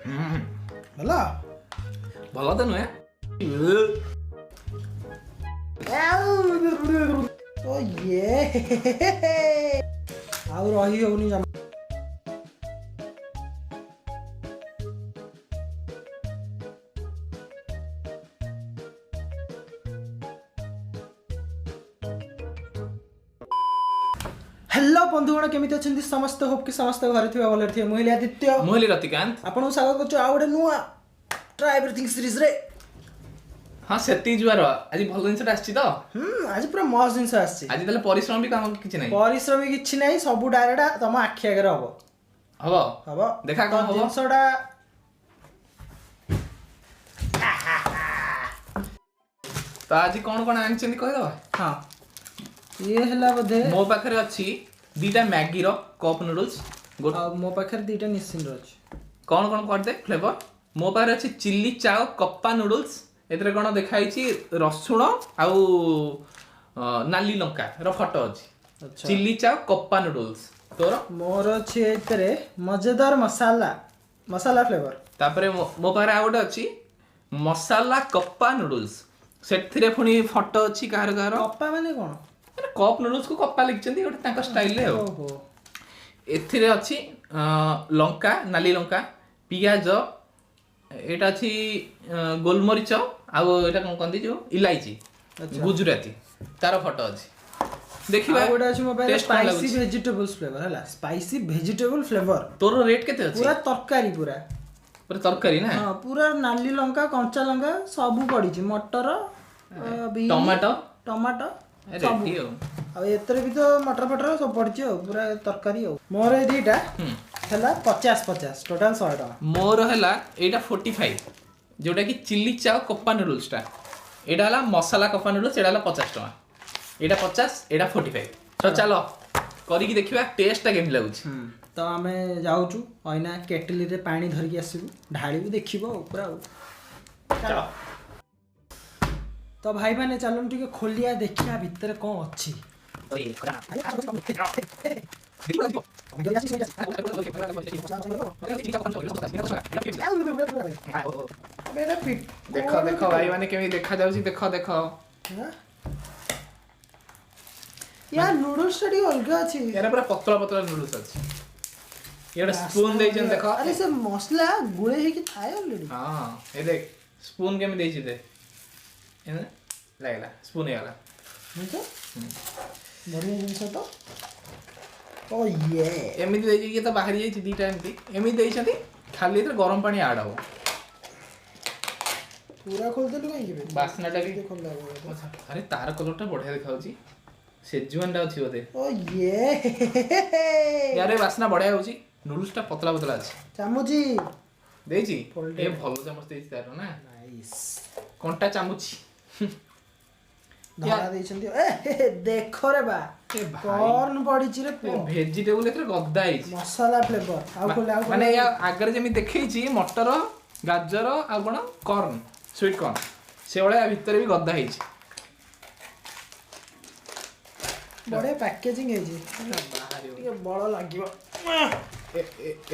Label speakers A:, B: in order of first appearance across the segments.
A: भला
B: भल तो नुहे
A: ओ ये आउ रही होनी जमा हेलो बंधुगण केमिति अछंती समस्त होप कि समस्त घर थिबा भले थिबा मुहिली आदित्य
B: मुहिली रतिकांत
A: आपन स्वागत करछु आ गोटे नुआ ट्राई एवरीथिंग सीरीज रे।
B: हाँ सेती जुआर आज भल जिनस आछि तो
A: आज पूरा मस्त जिनस आछि।
B: आज तले परिश्रम भी काम किछि नै
A: परिश्रम किछि नै सब डायरेक्ट तम आखि आगे हबो
B: हबो
A: हबो
B: देखा कोन हबो
A: जिनसडा
B: तो आज कोन कोन आनछन कहि दबा।
A: हां ये हला बदे
B: मो पाखरे अछि दीटा मैगी रो कप नूडल्स
A: मो पाखरे दीटा निसिन रो अछि
B: कोन कोन कर दे फ्लेवर मो पाखरे अछि चिल्ली चाओ कप्पा नूडल्स एतरे कोन देखाई छी रसुण आउ नाली लंका रो फोटो अछि।
A: अच्छा
B: चिल्ली चाओ कप्पा नूडल्स तोर
A: मोर अछि एतरे मजेदार मसाला फ्लेवर
B: तापरे मो पाखरे आ गोटे अछि मसाला कप्पा नूडल्स सेथिरे पुनी फोटो अछि कार कार
A: कप्पा माने कोन
B: कप नूडल्स को कप्पा लिखचंदी गोटे तांका स्टाइल रे
A: ओहो
B: एथिरे अछि लंका नाली लंका पियाज एटा अछि गोलमरिच आउ एटा कोन कंदी जो इलायची गुजराती तार फोटो अछि देखिबा
A: गोटे अछि मोबाइल स्पाइसी वेजिटेबल्स फ्लेवर हला स्पाइसी वेजिटेबल फ्लेवर
B: तोर रेट केते अछि
A: पूरा तरकारी पूरा
B: पूरा तरकारी ना
A: हां पूरा नाली लंका कंचा लंका सब पड़ी छी मटर टमाटो
B: रेडी हो
A: आ एतरे भी तो मटर फटर सब पड़ी छी पूरा तरकारी हो। मोर ए दीटा हला 50 टोटल 100 टका
B: मोर हला एटा 45 जोटा कि चिल्ली चाओ कप्पा नूडल्स टा एटा हला मसाला कप्पा नूडल्स एटा हला 50 टका एटा 50 एटा 45 तो चलो करी की देखिबा टेस्ट टा केम लागुछ।
A: तो आमे जाउछु ओइना केटली रे पानी धर के आसीबु ढाळी भी देखिबो पूरा चलो तो भाई माने चलन टिके खोलिया देखिया भीतर कोन अछि
B: देखो देखो भाई माने केमी देखा जाउची देखो देखो
A: यार नूडल्स टी अलगा अछि
B: यार पूरा पतला पतला नूडल्स अछि ये स्पून दे जन देखो
A: अरे से मसला गुळे हे कि थाय ऑलरेडी
B: हां ए देख स्पून केमी देछि दे एने लागला स्पून हेला
A: ठीक है बढ़िया जिनस तो ओ ये
B: एमिति देछि कि तो बाहर जाई दीटा एमिति देछथि खाली इधर गरम पानी ऐड हो
A: पूरा खोल देलु काई के
B: बासना टा भी
A: खोल लागो
B: अरे तार कलर टा बढ़िया देखाउची सेजुआन टा अछि ओते
A: ओ ये
B: यार बासना बढ़िया होची नूडल्स टा पतला पतला अछि
A: चामुची
B: देछि ए भलो चामच देछि तार ना
A: नाइस
B: कोनटा चामुची
A: धरा देछंती ए देखो रे बा कॉर्न पड़ी छि रे
B: वेजिटेबल एथरे गद्दा आइछि
A: मसाला फ्लेवर आउ खोले आउ
B: माने या आगर जेमी देखैछि मटर गाजर आ कोन कॉर्न स्वीट कॉर्न से वाला भीतर भी गद्दा आइछि
A: बड़े पैकेजिंग है जी ये बड़ा लागिबो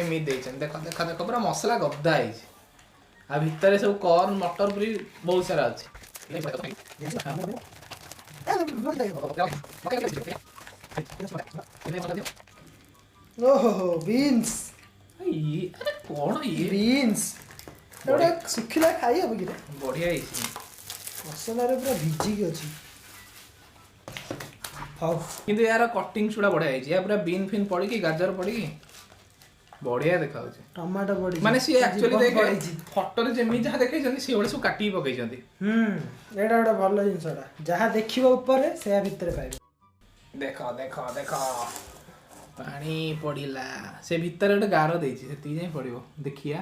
B: एमी देछन देखो देखो देखो पूरा मसाला गद्दा आइछि आ भीतर सब कॉर्न मटर पूरी बहुत सारा अछि
A: ओहो बीन्स
B: ये अरे कोन ये
A: बीन्स एटा सुखिला खाई अब कि
B: बढ़िया आइछि
A: मसाला रे पूरा भिजी के अछि हाउ
B: किंतु यार कटिंग सुडा बढ़िया आइछि या पूरा बीन फिन पड़ी कि गाजर पड़ी कि बढ़िया देखाउछि
A: टमाटो पड़ी
B: माने सी एक्चुअली देखे फोटो रे जेमी जहा देखै जंदी से ओले सब काटी पकै जंदी
A: एटा एटा भलो जिंसडा जहा देखिबो ऊपर रे से भीतर पाइबो
B: देखो देखो देखो पानी पड़िला से भीतर गोटे गार देछि सेति जाई पड़िबो देखिया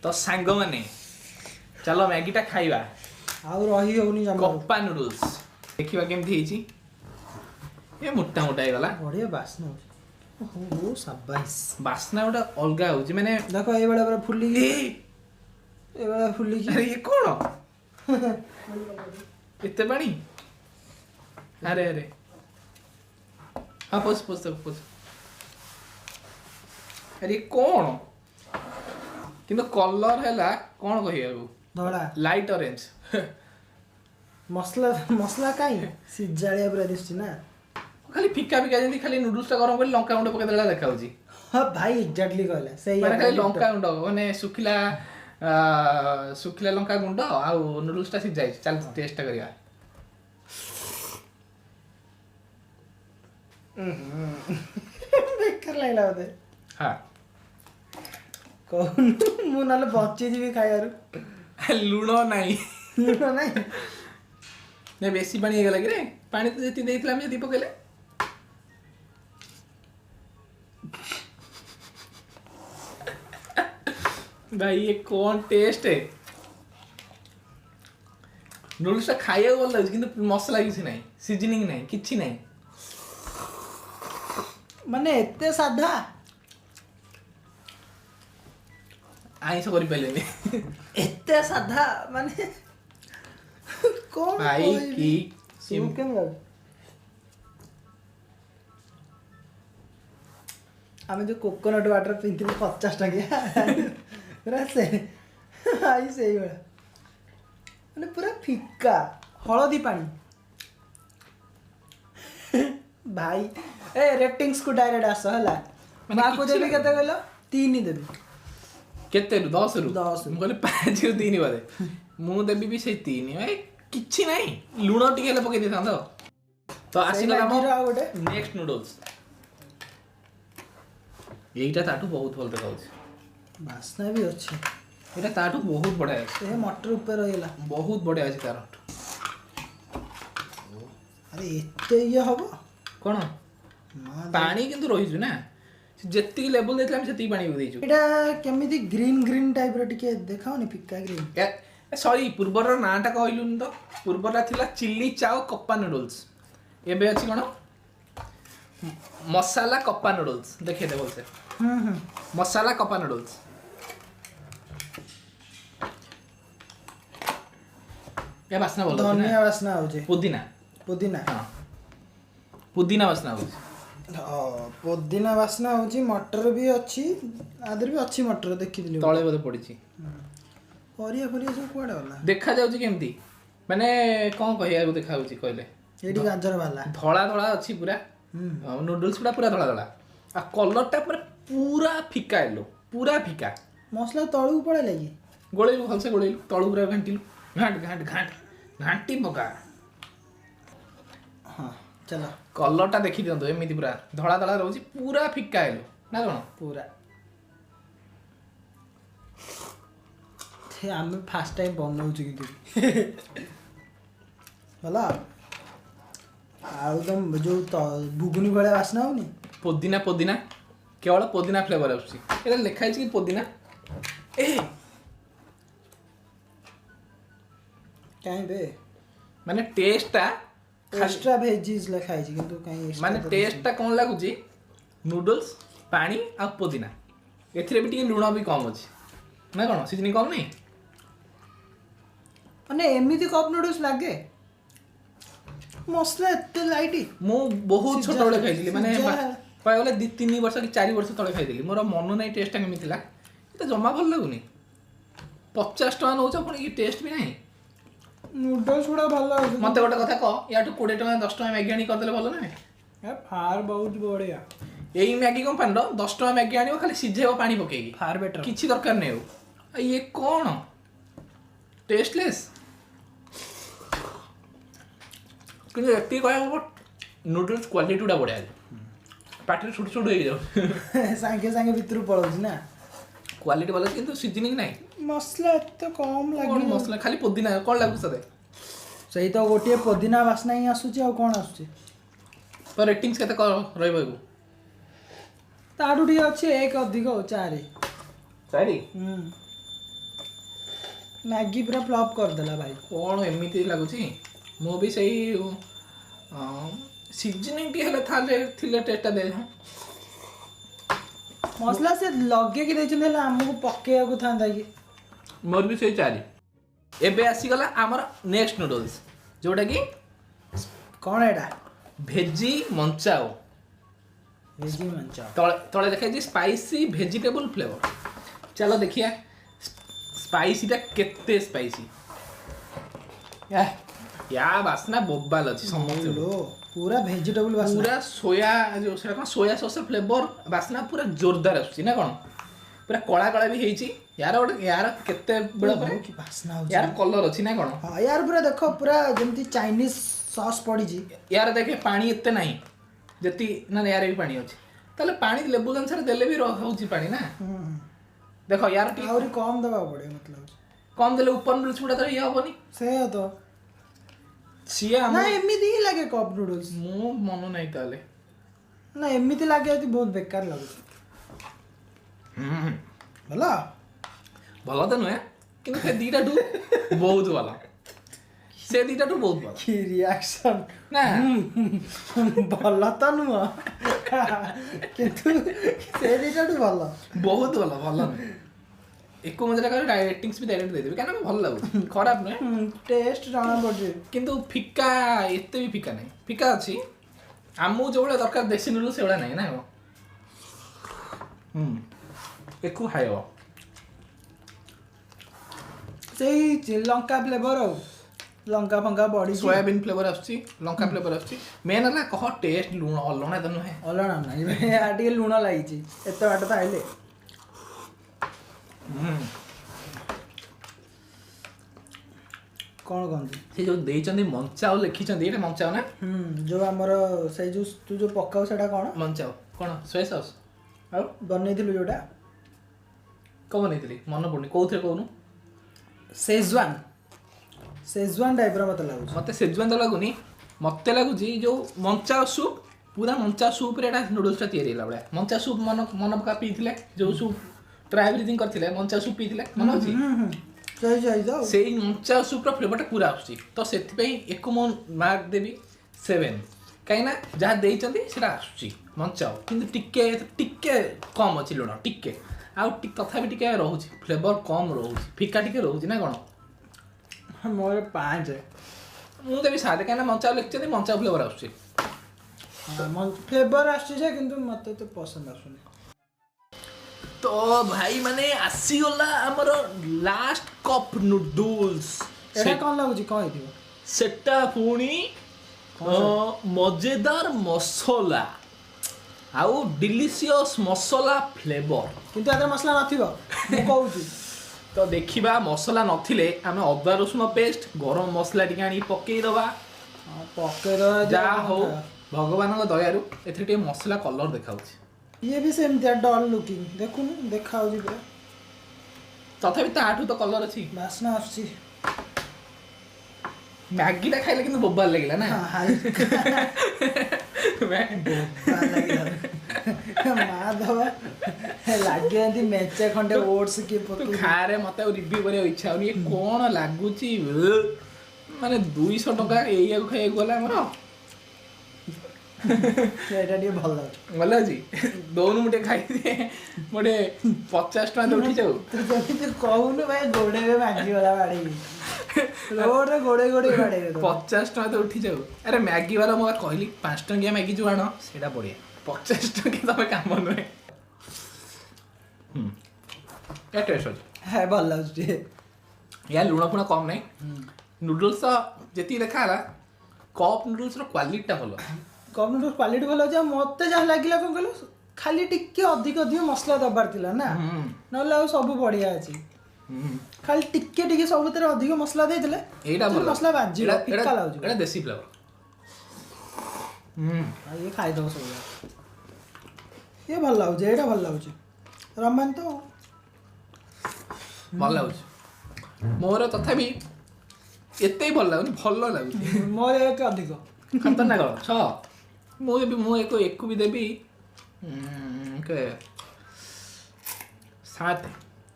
B: तो सांग माने चलो मैगी टा खाइबा
A: आउ रही होनी जमा
B: कप्पा नूडल्स देखिबा केमथि हेछि ये मोटा मोटा हे गला
A: बढ़िया बास्ना हो शाबाश
B: बास्ना गोटे अलगा होछि माने
A: देखो ए बड़ा बड़ा फुल्ली ए बड़ा फुल्ली
B: अरे ये कोन एते पानी अरे अरे हाँ पोस पोस पोस अरे कौन किंतु कलर हैला कौन कहिया
A: धड़ा
B: लाइट ऑरेंज
A: मसला मसला काई सिजालिया पूरा दिसछि ना
B: खाली फिका फिका जेंती खाली नूडल्स टा गरम कर लंका गुंड पके देला देखा होची
A: हां भाई एग्जैक्टली कहला सही
B: माने खाली लंका गुंड माने सुखिला लंका गुंड आ नूडल्स टा सिजाई चल टेस्ट करिया
A: बेकार लागला बोधे
B: हां
A: कौन मु नाले बच्चे जी भी खायारू
B: लुण नाही
A: लुण नाही
B: ने बेसी पानी हेगला कि रे पानी तो जेती देइतला हम जेती पकेले भाई ये कौन टेस्ट है नूडल्स खाइए बोल रहा किंतु मसला किसी नहीं सीजनिंग नहीं किछि नहीं
A: माने एते साधा
B: आइस करि पलेनी
A: एते साधा माने कौन
B: भाई की
A: सुन केन लग आमे जो कोकोनट वाटर पिंथिले 50 टकिया पूरा से आई से ही माने पूरा फिक्का हळदी पानी भाई ए रेटिंग्स को डायरेक्ट आस हला
B: माने
A: मा को
B: किछि
A: देबी केते कहलो 3 देबी
B: केते रु 10 रु
A: 10
B: मु कहले 5 रु 3 बादे मु देबी भी से 3 भाई किछि नहीं लुण टिके ले पके देता तो आसीगला हम नेक्स्ट नूडल्स एटा ताटू बहुत भल देखाउछ
A: वासना भी अच्छे
B: एटा ताटू बहुत बढ़िया है
A: ए मटर ऊपर रहिला
B: बहुत बढ़िया है तार
A: अरे एते ये हबो
B: कोन पानी किंतु रहि छु ना जेत्ती लेवल देतला हम सेती पानी देइ छु
A: एटा केमिति ग्रीन ग्रीन टाइप रो टिके देखाओ नि फिक्का ग्रीन
B: सॉरी पूर्वर नाटा कहलुन तो पूर्वर थिला चिल्ली चाओ कप्पा नूडल्स एबे अछि कोन मसाला कप्पा नूडल्स देखे दे बोलसे मसाला कप्पा नूडल्स ये वासना बोल
A: धनिया वासना हो जे
B: पुदीना
A: पुदीना
B: हां पुदीना वासना हो
A: पुदीना वासना हो जी मटर भी अच्छी आदर भी अच्छी मटर देखि दिली
B: तळे बोले पड़ी छी
A: परिया परिया सब कोडा वाला
B: देखा जाउ छी केमती माने कोन कहिया देखा होची कहले
A: एडी गाजर वाला
B: धड़ा धड़ा अच्छी पूरा नूडल्स पूरा धड़ा धड़ा आ कलर टा पूरा फिका एलो पूरा फिका
A: मसला तळू पड़े लगी
B: गोळेलु भलसे गोळेलु तळू पूरा घंटिलु घाट घाट घाट घांटी पका
A: हां चलो
B: कलर टा देखि दियंतो एमिति पूरा धड़ा धड़ा रहउची पूरा फिका एलो ना कोन
A: पूरा थे आमे फर्स्ट टाइम बनाउ छु कि होला आलुदम जो बुगुनी वाला वासना होनी
B: पुदीना पुदीना केवल पुदीना फ्लेवर आउची एटा लिखाइ छी कि पुदीना ए काई बे
A: माने
B: टेस्ट टा
A: एक्स्ट्रा वेजीज लिखाइ छी किंतु काई
B: माने टेस्ट टा कोन लागुची नूडल्स पानी आ पुदीना एथिरे भी टिके लुण भी कम अछि ना कोन सीजनिंग कम नहीं
A: माने एमिति कप नूडल्स लागे मसला एते लाइटी
B: मु बहुत छोट बळे खाइली माने पाय गले 2-3 वर्ष कि 4 वर्ष तळे खाइली मोर मन नै टेस्ट केमि थिला एटा जम्मा भल लागुनी 50 टका नउछ पण की टेस्ट भी नाही
A: नूडल्स गुडा भल लागु
B: मते गोटे कथा क याटू 20 टका 10 टका मैगी आनी कर देले भलो ना
A: ए फार बहुत बढ़िया
B: एई मैगी कंपनी रो 10 टका मैगी आनियो खाली सिझेबो पानी पकेगी
A: फार बेटर
B: किछि दरकार नै हो ये कोन टेस्टलेस किंतु एति कहया नूडल्स क्वालिटी उडा बढ़िया पाटी छोट छोट हो जाओ
A: सांगे सांगे भीतर पड़ो ना
B: क्वालिटी भल किंतु सीजनिंग नाही
A: मसला एते कम
B: कोन
A: लागे
B: मसला खाली पुदीना कोन लागु सदे
A: सही तो गोटे पुदीना वासना ही आसुची आ कोन आसुची
B: तो रेटिंग्स केते रहबो
A: ताडू डी अछि एक अधिक 4
B: सारी
A: मैगी पूरा फ्लॉप कर देला भाई
B: कोन एमिति लागुची मो भी सही सीजनिंग टी हले थाले थिले टेस्ट दे
A: मसला से लगे कि देचन हला हमको पकेया को थांदा कि
B: मोर भी सही 4 एबे आसीगला आमर नेक्स्ट नूडल्स जोटा कि
A: कौन एटा
B: भेजी मंचाओ
A: भेजी मंचा
B: तले देखा जी स्पाइसी वेजिटेबल फ्लेवर। चलो देखिए स्पाइसी टा केते स्पाइसी या बासना बोबाल अछि समझ
A: लो पूरा वेजिटेबल बासना
B: पूरा सोया जो सेटा सोया सॉस फ्लेवर बासना पूरा जोरदार आछी ना कोन पूरा कला कला भी हेची यार गोटे यार केते बड़ा पर
A: की बासना हो
B: यार कलर अछि ना कोन।
A: हां यार पूरा देखो पूरा जेमती चाइनीज सॉस पड़ी जी
B: यार देखे पानी एते नहीं जति ना यार भी पानी अछि ताले पानी लेवल अनुसार देले भी रहउची पानी ना देखो यार
A: और कम दबा पड़े मतलब
B: कम देले ऊपर नूडल्स पुडा तो ये होबनी
A: से तो
B: सिया
A: ना एमिति ही लागे कप नूडल्स
B: मु मनो नहीं ताले
A: ना एमिति लागे अति बहुत बेकार लागुଛି भला
B: भला तो नुहे किंतु से दीटा टू बहुत भला से दीटा टू बहुत भला
A: की रिएक्शन
B: ना
A: भला तो नुह किंतु से दीटा टू भला
B: बहुत भला भला एको मजरा कर रेटिंग्स भी डायरेक्ट दे देबे काना भल लागु खराब नुहे
A: टेस्ट जाना पड़े
B: किंतु फिका एते भी फिका नहीं फिका अछि आमु जोबळे दरकार देसी नूडल्स सेवळा नहीं ना एको खाइबो
A: सेही श्रीलंका फ्लेवर हो लंका फंका बॉडी
B: सोयाबीन फ्लेवर आछि लंका फ्लेवर आछि मेन हला कह टेस्ट लूण अलणा त नुहे
A: अलणा नहीं आटी लूण लागिची एते बाटा त आइले कौन कौन
B: से जो देइचंदी मंचाओ लिखिचंदी एटा मंचाओ ना
A: जो हमर से जो तू जो पकाउ सेटा कौन
B: मंचाओ कोन सोया सॉस आ
A: बनै दिलु जोटा
B: कौन नेतली मन पड़नी कोथरे कहनु
A: सेजवान टाइप रो मत लागु
B: मते सेजवान तो लागुनी मते लागुची जो मंचाओ सूप पूरा मंचा सूप रे एटा नूडल्स ता तयारी होला बडा मंचा सूप मन का पीथिले जो सूप ट्राई एवरीथिंग करथिले मंचा सूप पीथिले मन होची
A: जय जय जाओ
B: सेई मंचा सूप रो फ्लेवर टा पूरा आछी तो सेति पई एको मन मार्क देबी 7 काइना जहा देइचंदी सेटा आछी मंचाओ किंतु टिके कम अछि लुण टिके आउ तथापि टिके रहउची फ्लेवर कम रहउची फिका टिके रहउची ना कोन
A: मोर 5
B: मु देबी 7 काइना मंचाओ लिखचंदी मंचाओ फ्लेवर आछी
A: फ्लेवर आछी जे किंतु मते तो पसंद आसुनी
B: तो भाई माने आसी गला हमर लास्ट कप नूडल्स
A: एटा कोन लागुची कोन हेतिबो
B: सेटा पुणी मजेदार मसला आउ डिलीशियस मसला फ्लेवर
A: किंतु एटा मसला नथिबो मु कहूची
B: तो देखिबा मसला नथिले आमे अदा रसुन पेस्ट गरम मसला टिके आनी पकेई दबा जा हो भगवान को दयारु एथि टे मसला कलर देखाउची
A: ये भी सेम त्या डल लुकिंग देखुन देखाउची पूरा
B: तथापि ताठू तो कलर अछि
A: वासना आछी
B: मैगी टा खाइले किंतु बोबाल लागिला ना
A: हां
B: मैं
A: बोबाल लागिला माधव लागे एंती मेचे खंडे ओट्स के
B: तू खारे मते रिव्यू करे इच्छा होनी कोन लागुची माने 200 टका एया को खाइ गला हमर
A: एटा डी भल लाग
B: भल जी दोन मुटे खाइ दे मोटे 50 टका तो उठी जाऊ
A: तू जति कहून भाई गोडे में मैगी वाला बाड़ी रोड रे गोडे गोडे बाड़ी
B: 50 टका तो उठी जाऊ अरे मैगी वाला मोर कहली 5 टकिया मैगी जो आनो सेटा बढ़िया 50 टका तमे काम नय क्या टेस्ट
A: है भल लाग
B: या लुणा पुणा कम नहीं नूडल्स जेती देखा हला कप नूडल्स रो क्वालिटी टा भलो
A: कप नूडल्स क्वालिटी भलो जे मते जा लागिला कोन कहलो खाली टिके अधिक मसला दबार थिला ना नले सब बढ़िया अछि खाली टिके सब तरह अधिक मसला दे देले
B: एटा भलो
A: मसला बाजी फिक्का लाउछ
B: एटा देसी फ्लेवर
A: ये खाइ दो सब ये भल लाउछ एटा भल लाउछ रमन तो
B: भल लाउछ मोर तथापि एते भल लागुनी भल लागुनी
A: मोर एक अधिक
B: खतरनाक छ मु एक भी देबी के 7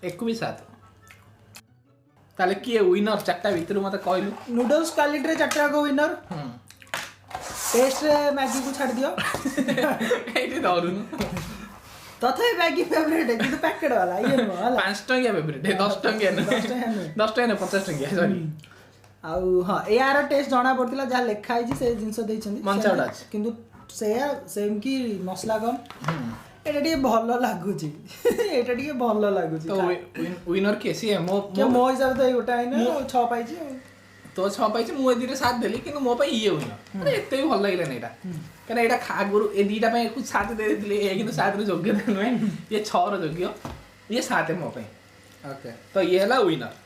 B: एक भी 7 ताले किए विनर चारटा भीतर मते कहलु
A: नूडल्स क्वालिटी रे चारटा को विनर टेस्ट रे मैगी को छाड़ दियो
B: एटी दरुनु
A: तथापि मैगी फेवरेट है कि पैकेट वाला ये नुह होला
B: 5 टंकिया फेवरेट 10 टंकिया 10 टंकिया 50 टंकिया सॉरी
A: आउ हाँ यार टेस्ट जଣା पड़तिला जहाँ लेखा है से जिनस दैछन्ती
B: मंचाउडा अछि
A: किंतु सेम की मसला कम एटा टिके भल लागुची एटा टिके भल लागुची
B: तो विनर केसी है
A: मो हिसाब तो गोटा है ना 6 पाइची
B: तो 6 पाइची मु एदिरे 7 देली किंतु मो पई ये विनर एते भी भल लागला नै एटा कने एटा आगुरु ए दीटा पई कुछ 7 दे देथिले ए किंतु 7 रे योग्य नै ये 6 रो योग्य ये 7 है मो पई ओके तो ये हला विनर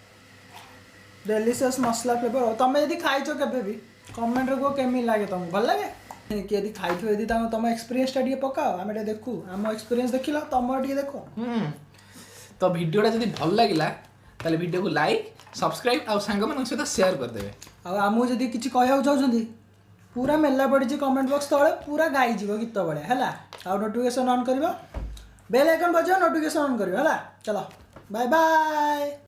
A: डेलिशियस मसला फ्लेवर तमे यदि खाइछो केबे भी कमेंट रे को केमी लागे तुमको भल लागे कि यदि खाइछो यदि तुम एक्सपीरियंस टा पकाओ आम देखू आम एक्सपीरियंस देखिला तुम देखो
B: तो वीडियोटा जदि भल लागिला ताले वीडियो को लाइक सब्सक्राइब आ सांग मन सहित शेयर कर देबे आ
A: आमु जदि किछि कहया चाहछन्ती पूरा मेला पड़ी जे कमेंट बॉक्स तळे पूरा गाई जीवो गीत बढिया हला आ नोटिफिकेशन ऑन करबो बेल आइकन बजाओ नोटिफिकेशन ऑन करबो हला चलो बाय बाय।